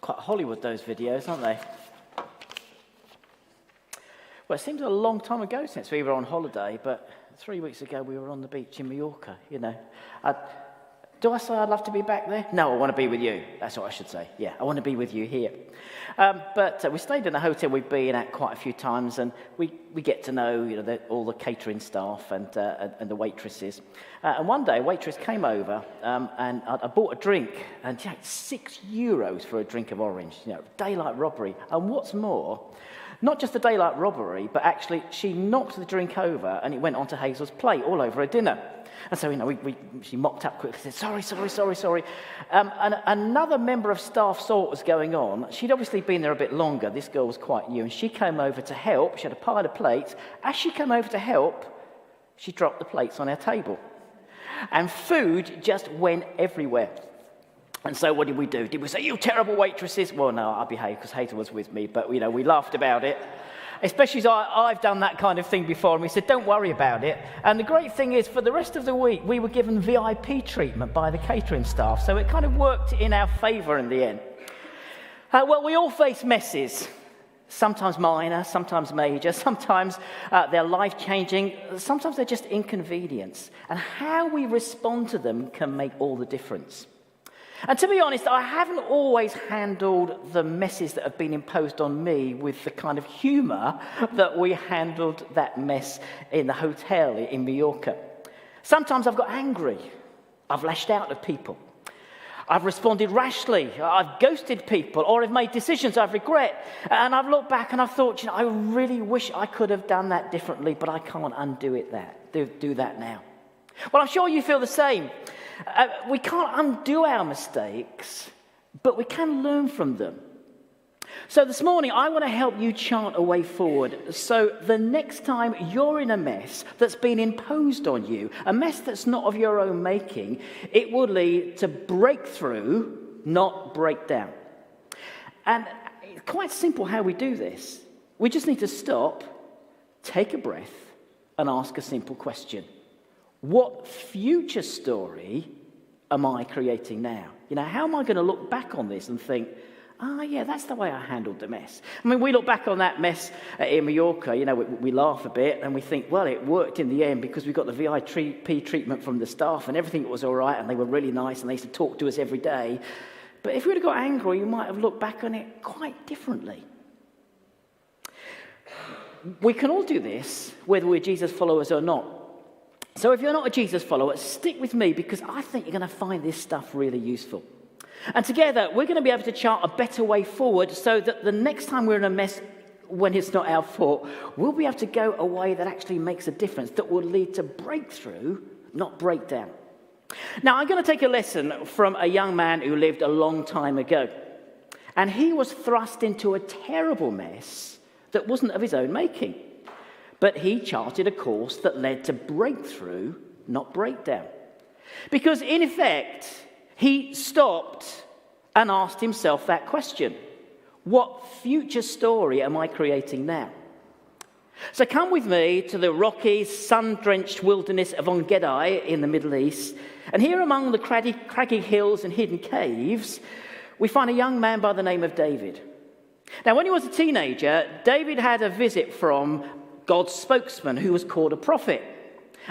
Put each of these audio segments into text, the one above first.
Quite Hollywood, those videos, aren't they? Well, it seems a long time ago since we were on holiday, but 3 weeks ago we were on the beach in Mallorca, you know. Do I say I'd love to be back there? No, I want to be with you. That's what I should say. Yeah, I want to be with you here. But we stayed in a hotel we've been at quite a few times, and we get to know, you know, all the catering staff and the waitresses. And one day a waitress came over, and I bought a drink, and she had €6 for a drink of orange. You know, daylight robbery. And what's more, not just a daylight robbery, but actually she knocked the drink over, and it went onto Hazel's plate all over her dinner. And so, you know, she mopped up quickly and said, sorry. And another member of staff saw what was going on. She'd obviously been there a bit longer. This girl was quite new, and she came over to help. She had a pile of plates. As she came over to help, she dropped the plates on our table. And food just went everywhere. And so what did we do? Did we say, you terrible waitresses? Well, no, I behaved because Hazel was with me, but, you know, we laughed about it. Especially as I've done that kind of thing before, and we said, don't worry about it. And the great thing is, for the rest of the week, we were given VIP treatment by the catering staff, so it kind of worked in our favour in the end. Well, we all face messes, sometimes minor, sometimes major, sometimes they're life-changing, sometimes they're just inconvenience. And how we respond to them can make all the difference. And to be honest, I haven't always handled the messes that have been imposed on me with the kind of humour that we handled that mess in the hotel in Mallorca. Sometimes I've got angry. I've lashed out at people. I've responded rashly. I've ghosted people, or I've made decisions I regret. And I've looked back and I've thought, you know, I really wish I could have done that differently, but I can't undo it. Do that now. Well, I'm sure you feel the same. We can't undo our mistakes, but we can learn from them. So this morning, I want to help you chart a way forward. So the next time you're in a mess that's been imposed on you, a mess that's not of your own making, it will lead to breakthrough, not breakdown. And it's quite simple how we do this. We just need to stop, take a breath, and ask a simple question. What future story am I creating now? You know, how am I going to look back on this and think, yeah, that's the way I handled the mess. I mean, we look back on that mess in Mallorca, you know, we laugh a bit and we think, well, it worked in the end because we got the VIP treatment from the staff and everything was all right and they were really nice and they used to talk to us every day. But if we'd have got angry, you might have looked back on it quite differently. We can all do this, whether we're Jesus followers or not. So if you're not a Jesus follower, stick with me because I think you're going to find this stuff really useful. And together, we're going to be able to chart a better way forward so that the next time we're in a mess when it's not our fault, we'll be able to go a way that actually makes a difference, that will lead to breakthrough, not breakdown. Now, I'm going to take a lesson from a young man who lived a long time ago. And he was thrust into a terrible mess that wasn't of his own making. But he charted a course that led to breakthrough, not breakdown. Because in effect, he stopped and asked himself that question. What future story am I creating now? So come with me to the rocky, sun-drenched wilderness of En Gedi in the Middle East. And here among the craggy hills and hidden caves, we find a young man by the name of David. Now, when he was a teenager, David had a visit from God's spokesman, who was called a prophet.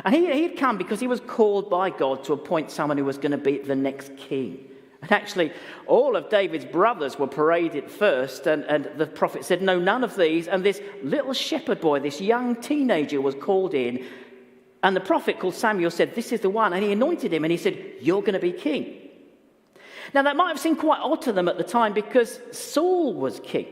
And he'd come because he was called by God to appoint someone who was going to be the next king. And actually, all of David's brothers were paraded first, and the prophet said, no, none of these. And this little shepherd boy, this young teenager, was called in. And the prophet called Samuel said, this is the one. And he anointed him, and he said, you're going to be king. Now, that might have seemed quite odd to them at the time because Saul was king.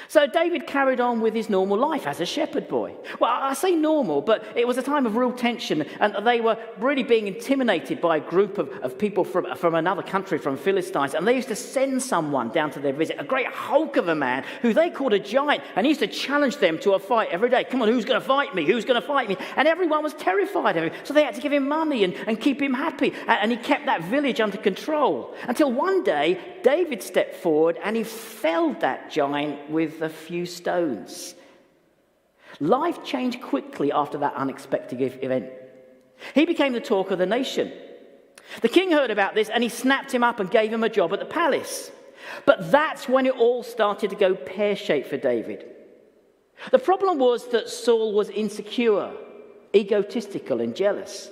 So David carried on with his normal life as a shepherd boy. Well, I say normal, but it was a time of real tension, and they were really being intimidated by a group of people from another country, from Philistines, and they used to send someone down to their visit, a great hulk of a man who they called a giant, and he used to challenge them to a fight every day. Come on, who's going to fight me? Who's going to fight me? And everyone was terrified of him, so they had to give him money and keep him happy, and he kept that village under control. Until one day, David stepped forward and he felled that giant with a few stones. Life changed quickly after that unexpected event. He became the talk of the nation. The king heard about this and he snapped him up and gave him a job at the palace. But that's when it all started to go pear-shaped for David. The problem was that Saul was insecure, egotistical and jealous.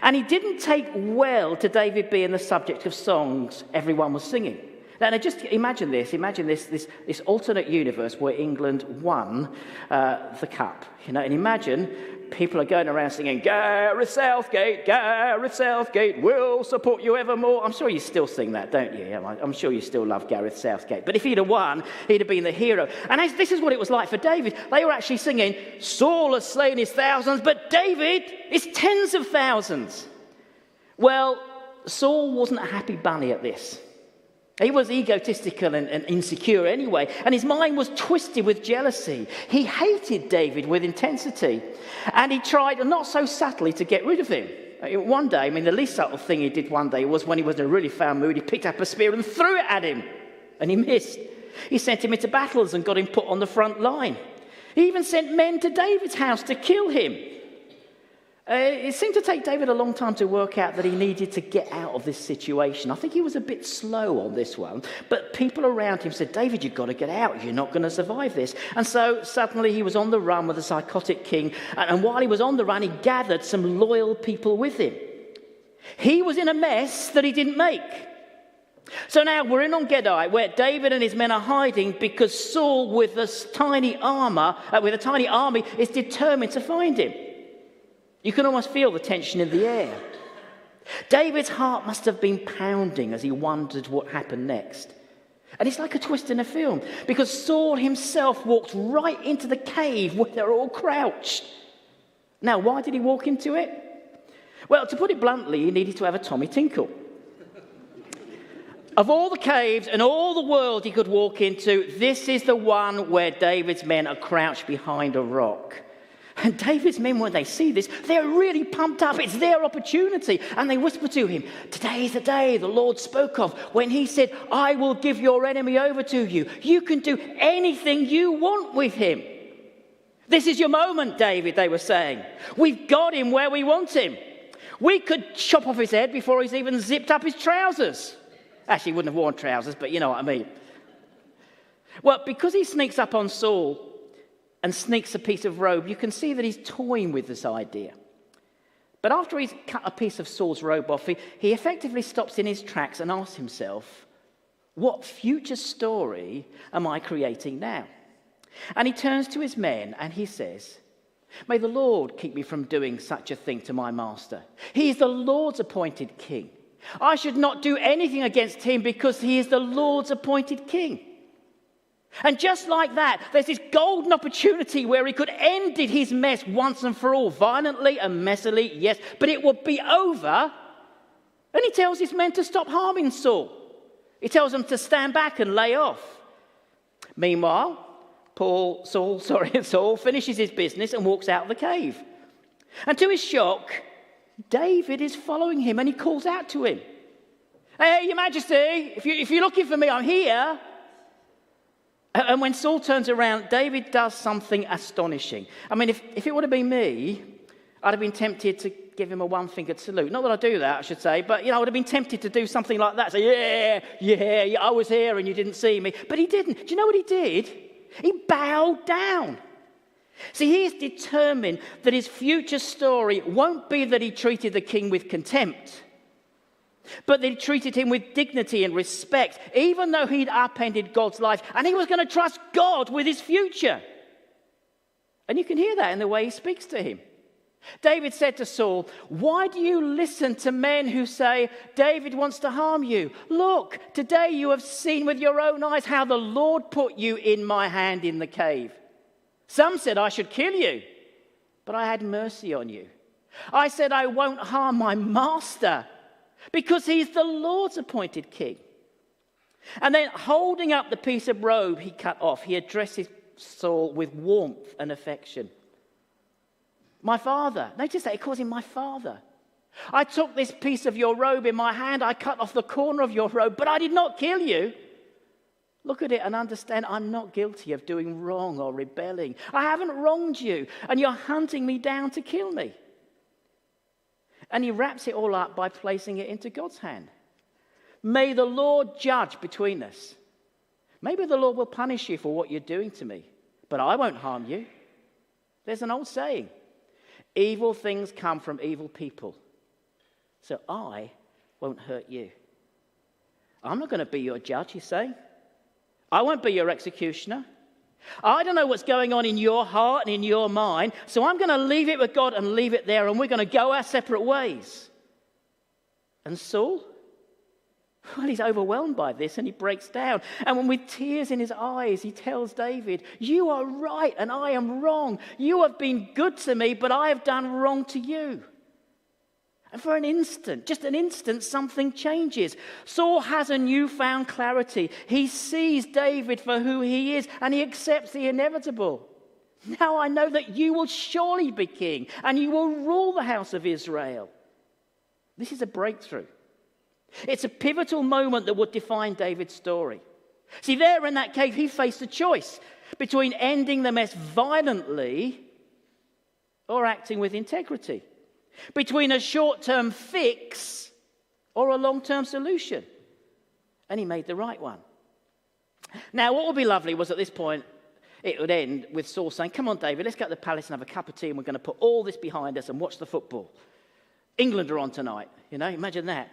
And he didn't take well to David being the subject of songs everyone was singing. Now just imagine this alternate universe where England won the cup, and imagine people are going around singing, Gareth Southgate, we'll support you evermore. I'm sure you still sing that, don't you? Yeah, I'm sure you still love Gareth Southgate. But if he'd have won, he'd have been the hero. And this is what it was like for David. They were actually singing, Saul has slain his thousands, but David is tens of thousands. Well, Saul wasn't a happy bunny at this. He was egotistical and insecure anyway, and his mind was twisted with jealousy. He hated David with intensity, and he tried, not so subtly, to get rid of him. One day, the least subtle thing he did one day was when he was in a really foul mood, he picked up a spear and threw it at him, and he missed. He sent him into battles and got him put on the front line. He even sent men to David's house to kill him. It seemed to take David a long time to work out that he needed to get out of this situation. I think he was a bit slow on this one, but people around him said, David, you've got to get out. You're not going to survive this. And so suddenly he was on the run with a psychotic king, and while he was on the run, he gathered some loyal people with him. He was in a mess that he didn't make. So now we're in En Gedi, where David and his men are hiding because Saul, with a tiny army, is determined to find him. You can almost feel the tension in the air. David's heart must have been pounding as he wondered what happened next. And it's like a twist in a film, because Saul himself walked right into the cave where they're all crouched. Now, why did he walk into it? Well, to put it bluntly, he needed to have a Tommy Tinkle. Of all the caves and all the world he could walk into, this is the one where David's men are crouched behind a rock. And David's men, when they see this, they're really pumped up. It's their opportunity. And they whisper to him, today is the day the Lord spoke of when he said, I will give your enemy over to you. You can do anything you want with him. This is your moment, David, they were saying. We've got him where we want him. We could chop off his head before he's even zipped up his trousers. Actually, he wouldn't have worn trousers, but you know what I mean. Well, because he sneaks up on Saul and sneaks a piece of robe, you can see that he's toying with this idea. But after he's cut a piece of Saul's robe off, he effectively stops in his tracks and asks himself, what future story am I creating now? And he turns to his men and he says, may the Lord keep me from doing such a thing to my master. He is the Lord's appointed king. I should not do anything against him because he is the Lord's appointed king. And just like that, there's this golden opportunity where he could end his mess once and for all, violently and messily, yes, but it would be over. And he tells his men to stop harming Saul. He tells them to stand back and lay off. Meanwhile, Saul finishes his business and walks out of the cave. And to his shock, David is following him and he calls out to him, hey, Your Majesty, if you're looking for me, I'm here. And when Saul turns around, David does something astonishing. I mean, if it would have been me, I'd have been tempted to give him a one-fingered salute. Not that I do that, I should say, but, I would have been tempted to do something like that. Say, yeah, I was here and you didn't see me. But he didn't. Do you know what he did? He bowed down. See, he is determined that his future story won't be that he treated the king with contempt, but they treated him with dignity and respect, even though he'd upended God's life, and he was going to trust God with his future. And you can hear that in the way he speaks to him. David said to Saul, why do you listen to men who say, David wants to harm you? Look, today you have seen with your own eyes how the Lord put you in my hand in the cave. Some said I should kill you, but I had mercy on you. I said I won't harm my master, because he's the Lord's appointed king. And then holding up the piece of robe he cut off, he addresses Saul with warmth and affection. My father. Notice that he calls him my father. I took this piece of your robe in my hand. I cut off the corner of your robe, but I did not kill you. Look at it and understand I'm not guilty of doing wrong or rebelling. I haven't wronged you, and you're hunting me down to kill me. And he wraps it all up by placing it into God's hand. May the Lord judge between us. Maybe the Lord will punish you for what you're doing to me, but I won't harm you. There's an old saying, evil things come from evil people, so I won't hurt you. I'm not going to be your judge, he's saying. I won't be your executioner. I don't know what's going on in your heart and in your mind, so I'm going to leave it with God and leave it there, and we're going to go our separate ways. And Saul? Well, he's overwhelmed by this and he breaks down. And when with tears in his eyes, he tells David, you are right and I am wrong. You have been good to me, but I have done wrong to you. And for an instant, just an instant, something changes. Saul has a newfound clarity. He sees David for who he is and he accepts the inevitable. Now I know that you will surely be king and you will rule the house of Israel. This is a breakthrough. It's a pivotal moment that would define David's story. See, there in that cave, he faced a choice between ending the mess violently or acting with integrity, between a short-term fix or a long-term solution. And he made the right one. Now, what would be lovely was at this point, it would end with Saul saying, come on, David, let's go to the palace and have a cup of tea and we're going to put all this behind us and watch the football. England are on tonight, imagine that.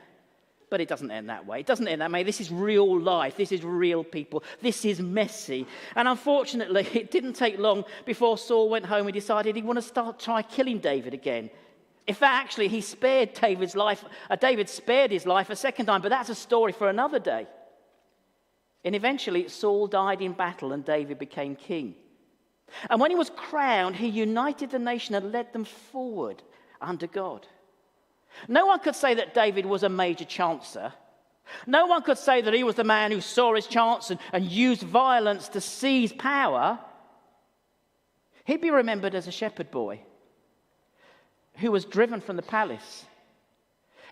But it doesn't end that way. It doesn't end that way. This is real life. This is real people. This is messy. And unfortunately, it didn't take long before Saul went home and decided he wanted to try killing David again. In fact, actually, he spared David's life. David spared his life a second time, but that's a story for another day. And eventually, Saul died in battle and David became king. And when he was crowned, he united the nation and led them forward under God. No one could say that David was a major chancer. No one could say that he was the man who saw his chance and used violence to seize power. He'd be remembered as a shepherd boy who was driven from the palace,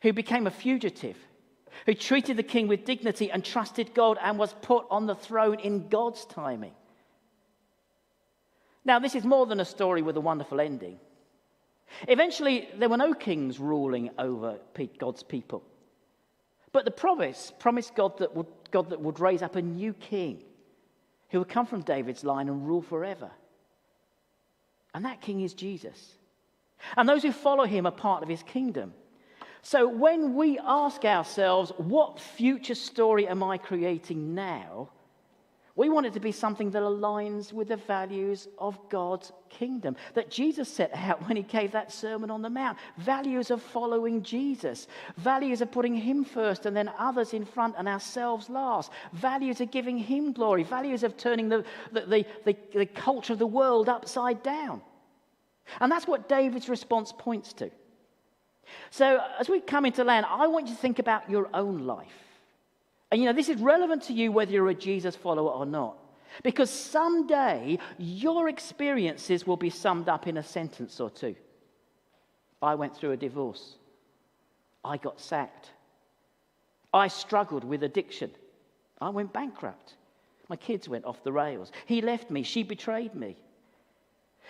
who became a fugitive, who treated the king with dignity and trusted God and was put on the throne in God's timing. Now, this is more than a story with a wonderful ending. Eventually, there were no kings ruling over God's people. But the promise promised God that would raise up a new king who would come from David's line and rule forever. And that king is Jesus. And those who follow him are part of his kingdom. So when we ask ourselves, what future story am I creating now? We want it to be something that aligns with the values of God's kingdom that Jesus set out when he gave that Sermon on the Mount. Values of following Jesus. Values of putting him first and then others in front and ourselves last. Values of giving him glory. Values of turning the culture of the world upside down. And that's what David's response points to. So as we come into land, I want you to think about your own life. And this is relevant to you whether you're a Jesus follower or not. Because someday your experiences will be summed up in a sentence or two. I went through a divorce. I got sacked. I struggled with addiction. I went bankrupt. My kids went off the rails. He left me. She betrayed me.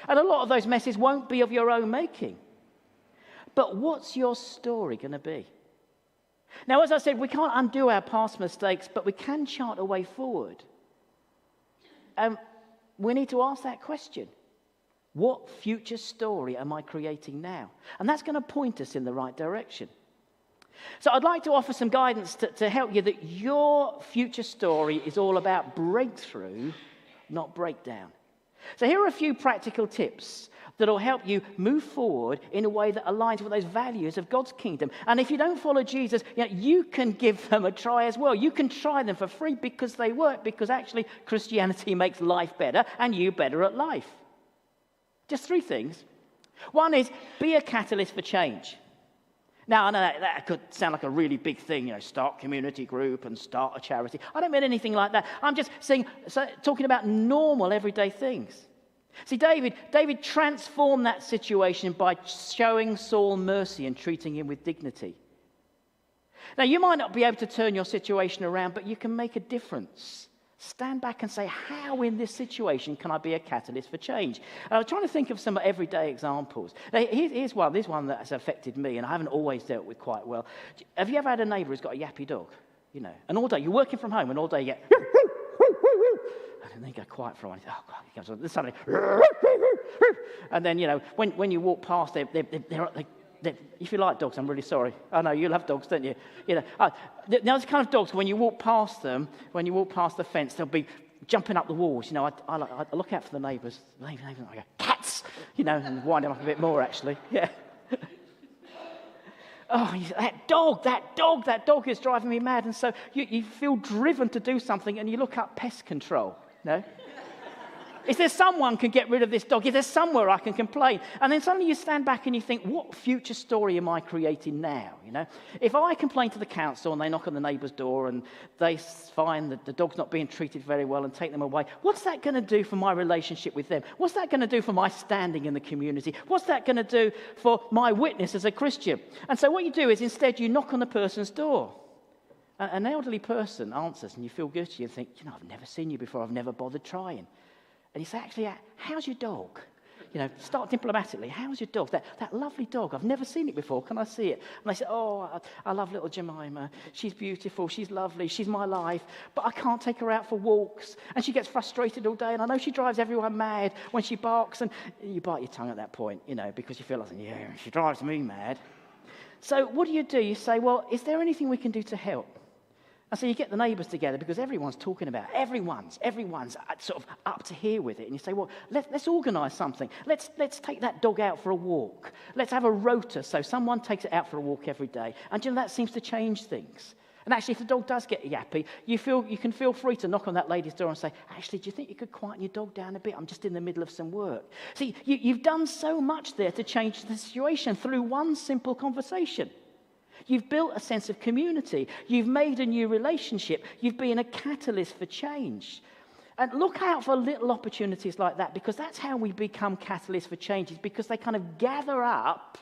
And a lot of those messes won't be of your own making. But what's your story going to be? Now, as I said, we can't undo our past mistakes, but we can chart a way forward. And we need to ask that question. What future story am I creating now? And that's going to point us in the right direction. So I'd like to offer some guidance to help you that your future story is all about breakthrough, not breakdown. So here are a few practical tips that will help you move forward in a way that aligns with those values of God's kingdom. And if you don't follow Jesus, you can give them a try as well. You can try them for free because they work, because actually Christianity makes life better and you better at life. Just 3 things. One is be a catalyst for change. Now, I know that could sound like a really big thing, start community group and start a charity. I don't mean anything like that. I'm just talking about normal, everyday things. See, David transformed that situation by showing Saul mercy and treating him with dignity. Now, you might not be able to turn your situation around, but you can make a difference. Stand back and say, how in this situation can I be a catalyst for change? And I was trying to think of some everyday examples. Now, here's one that has affected me, and I haven't always dealt with quite well. Have you ever had a neighbour who's got a yappy dog? you know. And all day, you're working from home, and all day you get... And then you go quiet for a while. Oh, God, he comes on. Then suddenly... And then, you know, when you walk past, they're if you like dogs, I'm really sorry. I know, you love dogs, don't you? You know, those kind of dogs, when you walk past them, when you walk past the fence, they'll be jumping up the walls. You know, I look out for the neighbours. I go, cats! You know, and wind them up a bit more, actually. Yeah. Oh, that dog is driving me mad. And so you feel driven to do something, and you look up pest control, no? Is there someone can get rid of this dog? Is there somewhere I can complain? And then suddenly you stand back and you think, what future story am I creating now? You know, if I complain to the council and they knock on the neighbour's door and they find that the dog's not being treated very well and take them away, what's that going to do for my relationship with them? What's that going to do for my standing in the community? What's that going to do for my witness as a Christian? And so what you do is instead you knock on the person's door. An elderly person answers and you feel guilty and think, you know, I've never seen you before. I've never bothered trying. And you say, actually, how's your dog? You know, start diplomatically. How's your dog? That lovely dog. I've never seen it before. Can I see it? And they say, oh, I love little Jemima. She's beautiful. She's lovely. She's my life. But I can't take her out for walks. And she gets frustrated all day. And I know she drives everyone mad when she barks. And you bite your tongue at that point, you know, because you feel like, yeah, she drives me mad. So what do? You say, well, is there anything we can do to help? And so you get the neighbours together because everyone's talking about it. Everyone's sort of up to here with it. And you say, well, let's organise something. Let's take that dog out for a walk. Let's have a rota so someone takes it out for a walk every day. And you know, that seems to change things. And actually, if the dog does get yappy, you can feel free to knock on that lady's door and say, actually, do you think you could quieten your dog down a bit? I'm just in the middle of some work. See, you've done so much there to change the situation through one simple conversation. You've built a sense of community. You've made a new relationship. You've been a catalyst for change. And look out for little opportunities like that, because that's how we become catalysts for changes, because they kind of gather up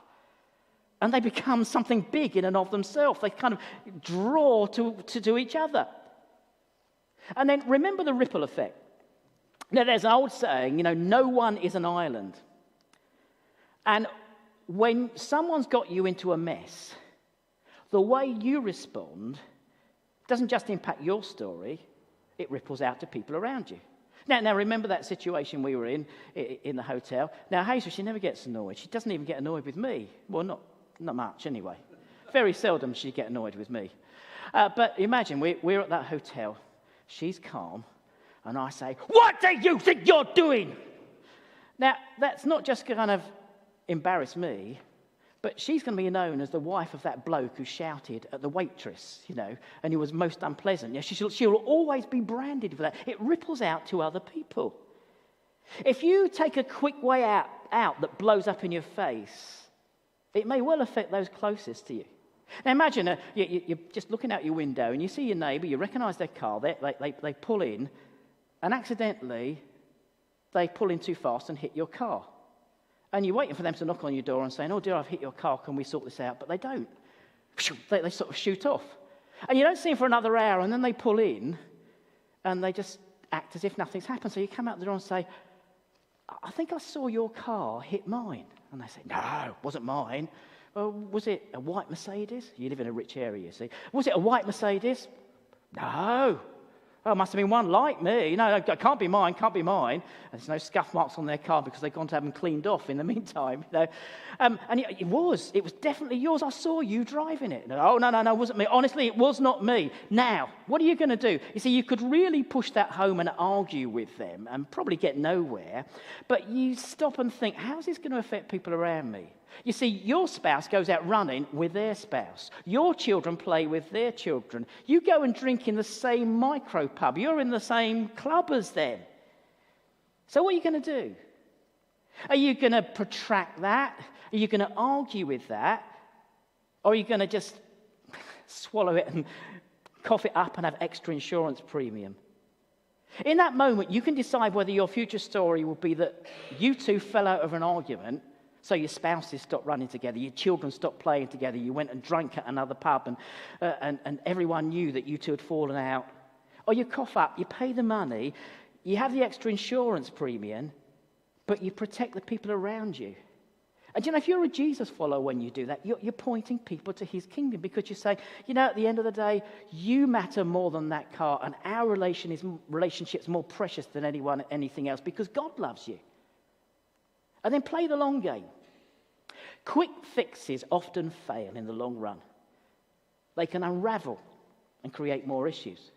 and they become something big in and of themselves. They kind of draw to each other. And then remember the ripple effect. Now, there's an old saying, you know, no one is an island. And when someone's got you into a mess, the way you respond doesn't just impact your story, it ripples out to people around you. Now remember that situation we were in the hotel. Now, Hazel, she never gets annoyed. She doesn't even get annoyed with me. Well, not much anyway. Very seldom she get annoyed with me. But imagine, we're at that hotel. She's calm, and I say, what do you think you're doing? Now, that's not just kind of embarrass me, but she's going to be known as the wife of that bloke who shouted at the waitress, you know, and who was most unpleasant. Yeah, she'll always be branded for that. It ripples out to other people. If you take a quick way out that blows up in your face, it may well affect those closest to you. Now imagine you're just looking out your window and you see your neighbour, you recognise their car, they pull in, and accidentally they pull in too fast and hit your car. And you're waiting for them to knock on your door and saying, oh dear, I've hit your car, can we sort this out? But they don't. They sort of shoot off. And you don't see them for another hour, and then they pull in, and they just act as if nothing's happened. So you come out the door and say, I think I saw your car hit mine. And they say, no, it wasn't mine. Was it a white Mercedes? You live in a rich area, you see. Was it a white Mercedes? No. Oh, it must have been one like me. No, it can't be mine, can't be mine. And there's no scuff marks on their car because they've gone to have them cleaned off in the meantime. You know? And it was definitely yours. I saw you driving it. No, it wasn't me. Honestly, it was not me. Now, what are you going to do? You see, you could really push that home and argue with them and probably get nowhere. But you stop and think, how's this going to affect people around me? You see, your spouse goes out running with their spouse. Your children play with their children. You go and drink in the same micro pub. You're in the same club as them. So what are you going to do? Are you going to protract that? Are you going to argue with that? Or are you going to just swallow it and cough it up and have extra insurance premium? In that moment, you can decide whether your future story will be that you two fell out of an argument. So your spouses stopped running together, your children stopped playing together, you went and drank at another pub and everyone knew that you two had fallen out. Or you cough up, you pay the money, you have the extra insurance premium, but you protect the people around you. And if you're a Jesus follower when you do that, you're pointing people to his kingdom, because you say, at the end of the day, you matter more than that car, and our relationship's more precious than anything else, because God loves you. And then play the long game. Quick fixes often fail in the long run. They can unravel and create more issues.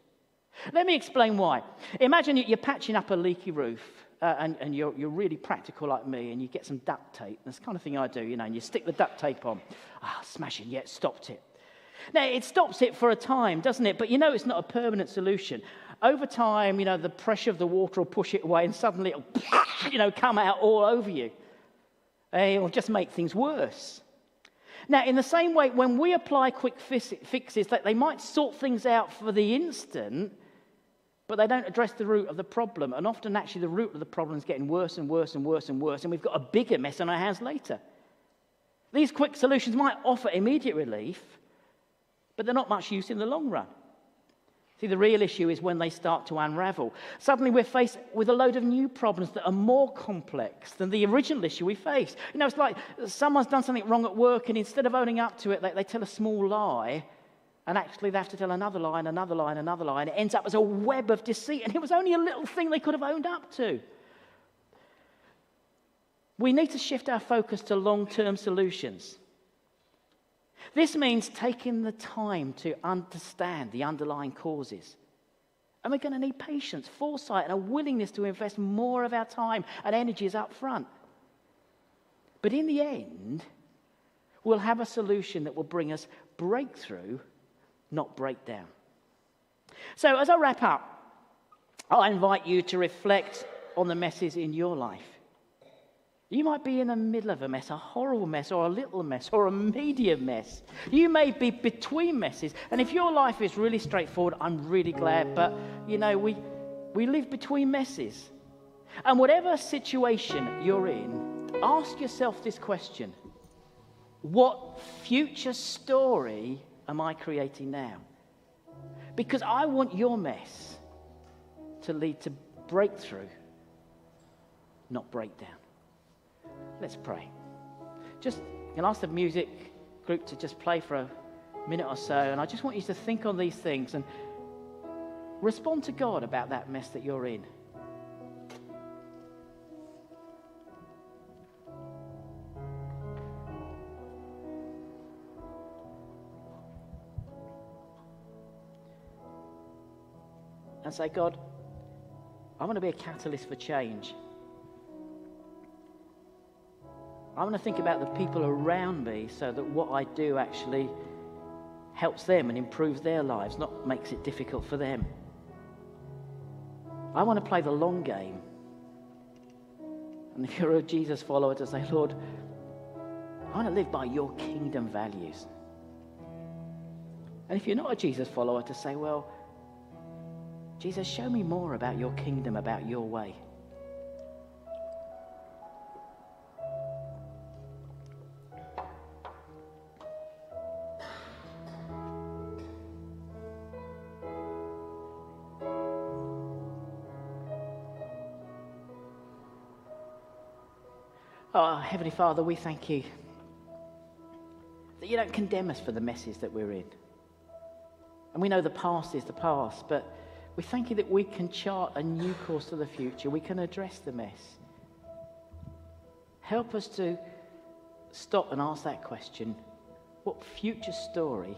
Let me explain why. Imagine you're patching up a leaky roof, and you're really practical like me, and you get some duct tape. That's the kind of thing I do, and you stick the duct tape on. Smashing, yeah, it stopped it. Now, it stops it for a time, doesn't it? But it's not a permanent solution. Over time, the pressure of the water will push it away, and suddenly it'll, come out all over you. It'll just make things worse. Now, in the same way, when we apply quick fixes, they might sort things out for the instant, but they don't address the root of the problem. And often, actually, the root of the problem is getting worse and worse and worse and worse, and we've got a bigger mess on our hands later. These quick solutions might offer immediate relief, but they're not much use in the long run. See, the real issue is when they start to unravel. Suddenly, we're faced with a load of new problems that are more complex than the original issue we faced. It's like someone's done something wrong at work, and instead of owning up to it, they tell a small lie. And actually, they have to tell another lie, and another lie, and another lie, and it ends up as a web of deceit. And it was only a little thing they could have owned up to. We need to shift our focus to long-term solutions. This means taking the time to understand the underlying causes. And we're going to need patience, foresight, and a willingness to invest more of our time and energies up front. But in the end, we'll have a solution that will bring us breakthrough, not breakdown. So as I wrap up, I invite you to reflect on the messes in your life. You might be in the middle of a mess, a horrible mess, or a little mess, or a medium mess. You may be between messes. And if your life is really straightforward, I'm really glad. But, we live between messes. And whatever situation you're in, ask yourself this question. What future story am I creating now? Because I want your mess to lead to breakthrough, not breakdown. Let's pray. Just ask the music group to just play for a minute or so, and I just want you to think on these things and respond to God about that mess that you're in. And say, God, I want to be a catalyst for change. I want to think about the people around me so that what I do actually helps them and improves their lives, not makes it difficult for them. I want to play the long game. And if you're a Jesus follower, to say, Lord, I want to live by your kingdom values. And if you're not a Jesus follower, to say, well, Jesus, show me more about your kingdom, about your way. Oh, Heavenly Father, we thank you that you don't condemn us for the messes that we're in. And we know the past is the past, but we thank you that we can chart a new course to the future. We can address the mess. Help us to stop and ask that question, what future story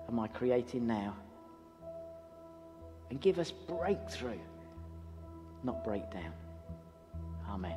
am I creating now? And give us breakthrough, not breakdown. Amen.